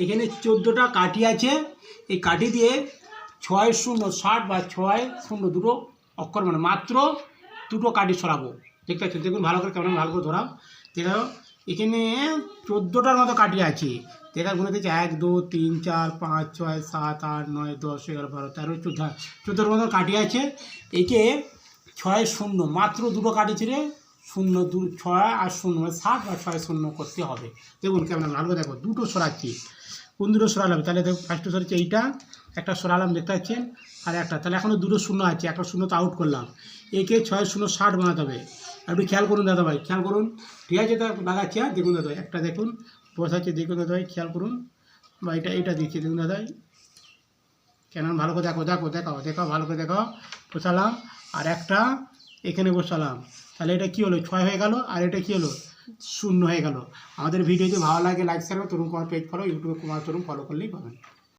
এখানে 14টা কাঠি আছে। এই কাঠি দিয়ে 6 0 60 বা 6 0 দুটো অক্ষর মানে মাত্র দুটো কাঠি সরাবো। দেখতে পাচ্ছেন, দেখুন ভালো করে, কেমন ভালো করে ধরাও। দেখো এখানে 14টার মতো কাঠি আছে। দেখা গুনে দিচ্ছে 1 2 3 4 5 6 7 8 9 10 11 12 13 14, 14টার মতো কাঠি আছে। একে 6 0 মাত্র দুটো কাঠি ছেড়ে 0 2 6 আর 0 মানে 60 বা 6 0 করতে হবে। দেখুন কেমন ভালো করে দেখো, দুটো সরাচ্ছি। কোন দুটো সরালাম? তাহলে দেখো ফার্স্টে সরাচ্ছি এইটা, একটা সরালাম দেখতে পাচ্ছেন, আর একটা, তাহলে এখনও দুটো শূন্য আছে, একটা শূন্য তো আউট করলাম। একে 6 0 60 বানাতে হবে। আপনি খেয়াল করুন দাদা ভাই, খেয়াল করুন, ঠিক আছে? তা লাগাচ্ছি, হ্যাঁ দেখুন দাদা, একটা দেখুন বসাচ্ছে, দেখুন দাদা ভাই খেয়াল করুন, বা এইটা দিচ্ছি দেখুন দাদা, কেন ভালো করে দেখো, দেখো ভালো করে দেখো, বসালাম, আর একটা এখানে বসালাম, তাহলে এটা কী হলো? 6 হয়ে গেল, আর এটা কী হলো? 0 হয়ে গেল। আমাদের ভিডিও যদি ভালো লাগে লাইক শেয়ার করো, তরুণ কুমার পেজ ফলো, ইউটিউবে কুমার তরুণ ফলো করলেই পাবেন।